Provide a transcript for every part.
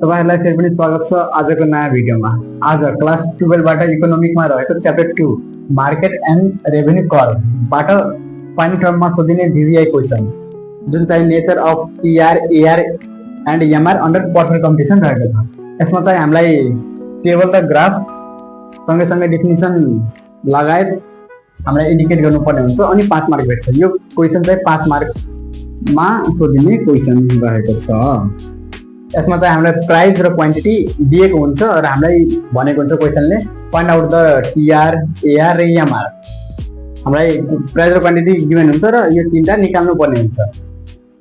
तपाईहरुलाई फेरि पनि स्वागत छ आजको नयाँ भिडियोमा। आज क्लास 12 बाट इकोनोमिकमा रहेको chapter 2 market and revenue curve बाट पाइन क्रममा सोधिने डीबीआई क्वेशन जुन चाहिँ nature of TR AR and MR under personal competition रहेको छ। यसमा चाहिँ हामीलाई टेबल र ग्राफ सँगै डेफिनिसन लगायत हामीलाई इन्डिकेट गर्नुपर्ने हुन्छ अनि 5 मार्क भेट्छ। यो क्वेशन चाहिँ 5 मार्कमा सोधिने क्वेशन रहेको छ। यसमा चाहिँ हामीलाई प्राइस र क्वान्टिटी दिएको हुन्छ र हामीलाई भनेको हुन्छ क्वेशनले find out the TR AR र एमआर। हामीलाई प्राइस र क्वान्टिटी गिभन हुन्छ र यो तीनटा निकाल्नु पर्ने हुन्छ।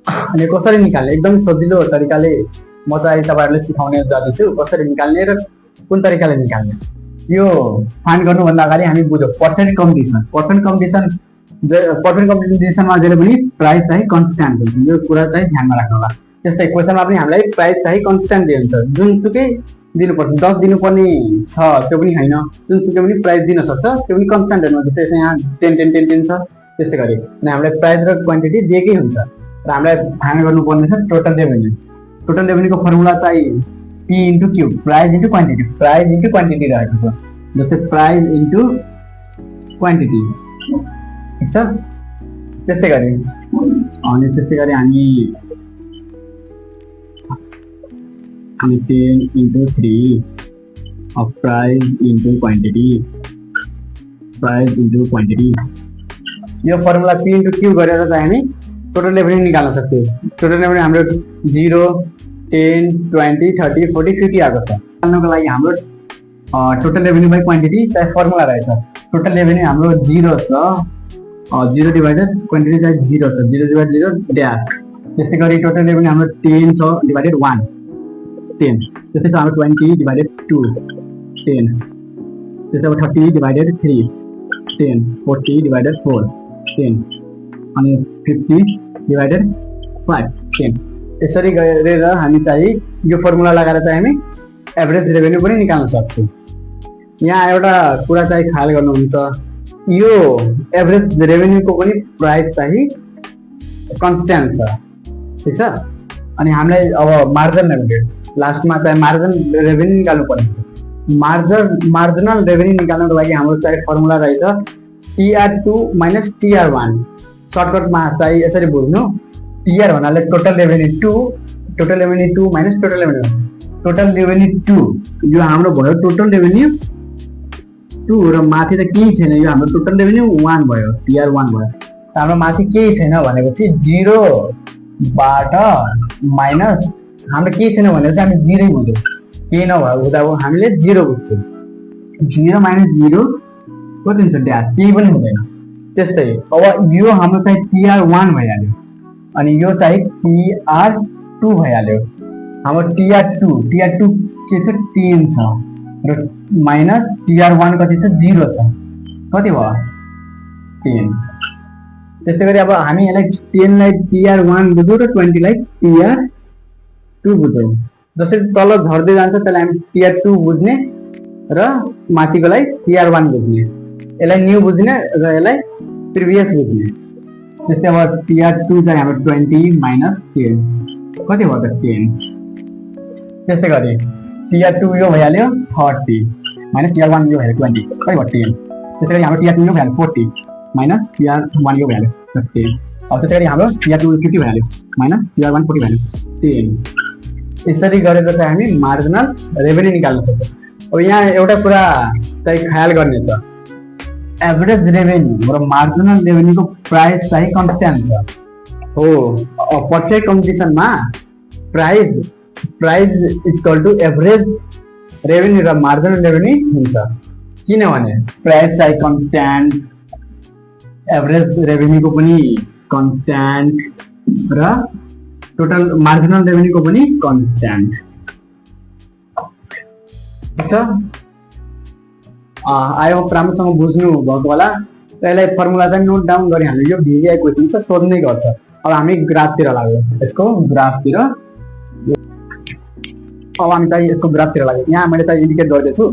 अनि कसरी निकाल्ने एकदम सजिलो तरिकाले म चाहिँ तपाईहरुले सिकाउने जाँदैछु कसरी निकाल्ने र कुन तरिकाले निकाल्ने। यो फाइन्ड गर्नुभन्दा अगाडि हामी बुझौँ पर्सेन्ट कम्पिटिसन। पर्सेन्ट कम्पिटिसनमा जहिले पनि प्राइस चाहिँ कन्स्ट्यान्ट हुन्छ। यो कुरा चाहिँ ध्यानमा राख्नु होला। त्यस्तै क्वेशनमा पनि हामीलाई प्राइस चाहिँ कन्स्ट्यान्ट दिन्छ। जुनसुकै दिनुपर्छ 10 दिनुपर्ने छ त्यो पनि हैन, जुनसुकै पनि प्राइस दिन सक्छ त्यो पनि कन्स्ट्यान्ट हैन। जस्तै यहाँ 10 छ त्यस्तै गरी अनि हामीलाई प्राइस र क्वान्टिटी दिएकै हुन्छ र हामीलाई फाइन्ड गर्नुपर्ने छ टोटल रेभेन्यू। टोटल रेभेन्यूको फर्मुला चाहिँ P into Q, price into quantity. Price into quantity रहेको छ। जस्तै प्राइस इन्टु क्वान्टिटी, ठीक छ। त्यस्तै गरी हामी 10 into 3 of price into quantity, price into quantity। यो फर्मुला P इन्टु Q गरेर चाहिँ हामी टोटल रेभेन्यू निकाल्न सक्छौँ। टोटल रेभेन्यू हाम्रो 0 10 20 30 40 50 आएको छ। निकाल्नको लागि हाम्रो टोटल रेभेन्यू बाइ क्वान्टिटी चाहिँ फर्मुला रहेछ। टोटल रेभेन्यू हाम्रो 0 छ, 0 डिवाइडेड क्वान्टिटी चाहिँ 0 छ, 0 डिवाइडेड 0 ड्याश। त्यस्तै गरी टोटल रेभेन्यू हाम्रो 10 छ डिवाइडेड 1 10। त्यस्तै छ हाम्रो 20 डिवाइडेड 2 10। त्यस्तै अब 30 डिवाइडेड 3 10, 40 डिवाइडेड 4 10 अनि 50 डिवाइडेड 5 10। यसरी गरेर हामी चाहिँ यो फर्मुला लगाएर चाहिँ हामी एभरेज रेभेन्यू पनि निकाल्न सक्छौँ। यहाँ एउटा कुरा चाहिँ ख्याल गर्नुहुन्छ, यो एभरेज रेभेन्यूको पनि प्राइस चाहिँ कन्स्ट्यान्ट छ, ठीक छ। अनि हामीलाई अब मार्जिन रेभेन्यू लास्टमा चाहिँ मार्जिन रेभेन्यू निकाल्नु पर्ने हुन्छ। मार्जिनल रेभेन्यू निकाल्नको लागि हाम्रो चाहिँ फर्मुला रहेछ TR2 माइनस TR1। सर्टकटमा चाहिँ यसरी बुझ्नु, TR भन्नाले total revenue 2 minus total revenue. Total revenue 2 यो हाम्रो भयो टोटल रेभेन्यू 2 र माथि त केही छैन, यो हाम्रो टोटल रेभेन्यू 1 भयो, TR1 भयो। हाम्रो माथि केही छैन भनेपछि 0 बाट माइनस हाम्रो केही छैन भनेर चाहिँ हामी 0 बुझ्छौँ। केही नहुँदा हामीले 0 बुझ्छौँ। 0 माइनस 0 कति हुन्छ ड्याश, केही पनि हुँदैन। त्यस्तै अब यो हाम्रो चाहिँ TR1 भइहाल्यो अनि यो चाहिँ TR2 भइहाल्यो। हाम्रो TR2 के छ 10 छ र माइनस TR1 कति छ 0 छ, कति भयो 10। त्यस्तै गरी अब हामी यसलाई 10 लाई TR1 बुझौँ र 20 लाई TR2 बुझौँ। जसरी तल झर्दै जान्छ त्यसलाई हामी TR2 बुझ्ने र माथिकोलाई TR1 बुझ्ने, यसलाई न्यू बुझ्ने र यसलाई प्रिभियस बुझ्ने। त्यस्तै अब TR2 चाहिँ हाम्रो 20 माइनस 10 कति भयो त 10। त्यस्तै गरी TR2 यो भइहाल्यो 30 माइनस TR1 यो भइहाल्यो 20 कति भयो 10। त्यस्तै गरी हाम्रो TR2 यो भइहाल्यो 40 माइनस TR1 यो भइहाल्यो 10। अब त्यस्तै गरी हाम्रो TR2 50 भइहाल्यो माइनस TR1 40 भइहाल्यो 10। यसरी गरेर चाहिँ हामी मार्जिनल रेभेन्यू निकाल्न सक्छौँ। अब यहाँ एउटा कुरा चाहिँ ख्याल गर्ने छ, एभरेज रेभेन्यू र मार्जिनल रेभेन्यूको प्राइस चाहिँ कन्स्ट्यान्ट छ हो। पर्सेन्ट कम्पिटिसनमा price equal to average revenue र मार्जिनल रेभेन्यू हुन्छ। किनभने प्राइस चाहिँ कन्स्ट्यान्ट, एभरेज रेभेन्यूको पनि कन्स्ट्यान्ट र टोटल मार्जिनल रेभेन्यूको पनि कन्स्ट्यान्ट, ठीक छ। आयो राम्रोसँग बुझ्नु भएको होला। यसलाई फर्मुला चाहिँ नोट डाउन गरिहाल्नु। यो भिडिआई क्वेसन छ, सोध्नै गर्छ। अब हामी ग्राफतिर लाग्यौँ, यसको ग्राफतिर। अब हामी चाहिँ यसको ग्राफतिर लाग्यौँ। यहाँ मैले चाहिँ इन्डिकेट गर्दैछु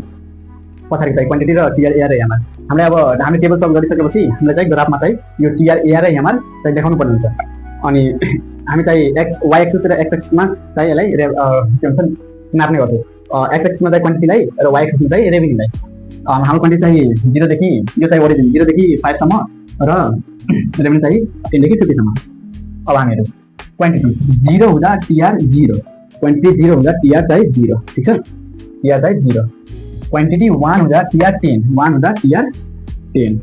पछाडि चाहिँ क्वान्टिटी र TR एआर र एमआर। हामी टेबल सल्भ गरिसकेपछि हामीलाई चाहिँ ग्राफमा चाहिँ यो TR एआर र एमआर चाहिँ देखाउनु पर्ने हुन्छ। अनि हामी चाहिँ y एक्सिस र x एक्सिसमा चाहिँ यसलाई के भन्छ नाप्ने गर्छु एक्स एक्सिसमा चाहिँ क्वान्टिटीलाई र वाइ एक्सिसमा चाहिँ रेभेन्यूलाई हाम्रो क्वान्टिटी चाहिँ 0 देखि यो चाहिँ ओरिजिन 0 देखि 5 सम्म र रेभेन्यू चाहिँ 10 देखि 50 सम्म। अब हामीहरू क्वान्टिटी 0 हुँदा टीआर 0, क्वान्टिटी 0 हुँदा टीआर चाहिँ 0, ठीक छ, टीआर चाहिँ 0। क्वान्टिटी 1 हुँदा टीआर 10, 1 हुँदा टीआर 10,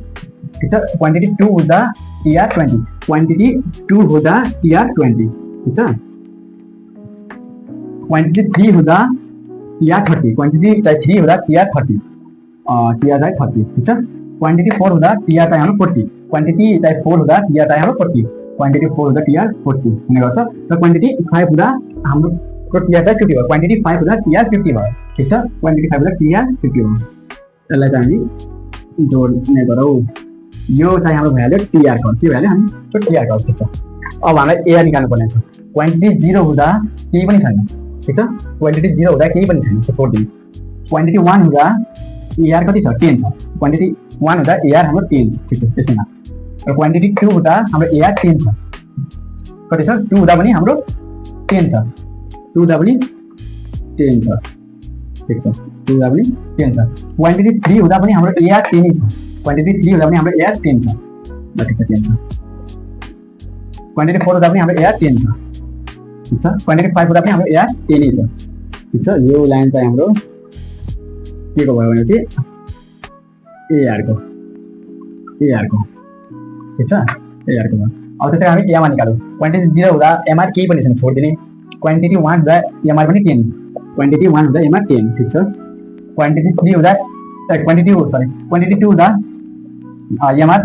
ठीक छ। क्वान्टिटी 2 हुँदा टीआर 20, क्वान्टिटी 2 हुँदा टीआर 20, ठीक छ। क्वान्टिटी 3 हुँदा टीआर 30, क्वान्टिटी चाहिँ 3 हुँदा टीआर 30, टीआर चाहिँ 30, ठीक छ। क्वान्टिटी 4 हुँदा टीआर चाहिँ हाम्रो 40, क्वान्टिटी चाहिँ 4 हुँदा टीआर चाहिँ हाम्रो 40, क्वान्टिटी 4 हुँदा टीआर 40 हुने गर्छ। र क्वान्टिटी 5 हुँदा हाम्रो टीआर चाहिँ 50 भयो, क्वान्टिटी 5 हुँदा टीआर 50 भयो, ठीक छ। क्वान्टिटी 5 हुँदा टीआर 50 भयो। यसलाई चाहिँ हामी जोड्ने गरौँ। यो चाहिँ हाम्रो भइहाल्यो टीआर को, के भइहाल्यो हामी त्यो टीआर को, ठीक छ। अब हामीलाई एआर निकाल्नु पर्ने छ। क्वान्टिटी 0 हुँदा केही पनि छैन, ठीक छ, क्वान्टिटी 0 हुँदा केही पनि छैन, छोड्दिनु। क्वान्टिटी 1 हुँदा एआर कति छ 10 छ, क्वान्टिटी 1 हुँदा एआर हाम्रो 10 छ, ठीक छ, त्यसैमा। र क्वान्टिटी 2 हुँदा हाम्रो एआर 10 छ, कति छ 2 हुँदा पनि हाम्रो 10 छ, 2 हुँदा पनि 10 छ, ठीक छ, 2 हुँदा पनि 10 छ। क्वान्टिटी 3 हुँदा पनि हाम्रो एआर 10 छ, क्वान्टिटी 3 हुँदा पनि हाम्रो एआर 10 छ, ठीक छ, 10 छ। क्वान्टिटी 4 हुँदा पनि हाम्रो एआर 10 छ, ठीक छ। क्वान्टिटी 5 हुँदा पनि हाम्रो एआर 10 छ, ठीक छ। यो लाइन चाहिँ हाम्रो के को भयो भने चाहिँ एआर को, ठीक छ, एआर को भयो। अब त्यसै हामी एमआर निकालौँ। क्वान्टिटी 0 हुँदा एमआर केही पनि छैन, छोड्दिने। क्वान्टिटी 1 हुँदा एमआर पनि 10, क्वान्टिटी 1 हुँदा एमआर 10, ठीक छ। क्वान्टिटी 3 हुँदा क्वान्टिटी 2 हुँदा एमआर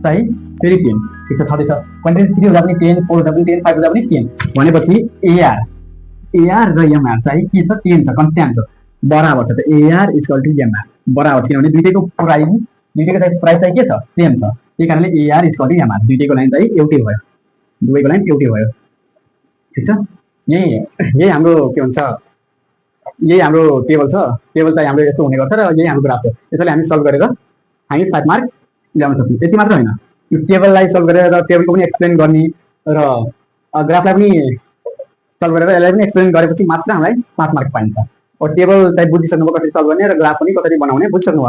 चाहिँ फेरि 10, ठीक छ, छँदैछ। क्वान्टिटी 3 हुँदा पनि 10, 4 हुँदा पनि 10, 5 हुँदा पनि 10 भनेपछि एआर र एमआर चाहिँ के छ 10 छ, कन्स्ट्यान्ट छ, बराबर छ। त एआर इक्वल टु एमआर बराबर छ, किनभने दुईटैको प्राइस चाहिँ के छ सेम छ, त्यही कारणले एआर इक्वल टु एमआर दुईटैको लाइन चाहिँ एउटै भयो, दुवैको लाइन एउटै भयो, ठीक छ। यही हाम्रो के भन्छ, यही हाम्रो टेबल छ। टेबल चाहिँ हाम्रो यस्तो हुने गर्छ र यही हाम्रो ग्राफ छ। यसैले हामी सल्भ गरेर हामी 5 मार्क ल्याउन सक्छौँ। यति मात्र होइन, यो टेबललाई सल्भ गरेर टेबलको पनि एक्सप्लेन गर्ने र ग्राफलाई पनि सल्भ गरेर यसलाई पनि एक्सप्लेन गरेपछि मात्र हामीलाई 5 मार्क पाइन्छ। और टेबल चाहिँ बुझिसक्नुभयो कसरी सल्भ गर्ने र ग्राफ पनि कसरी बनाउने बुझिसक्नुभयो।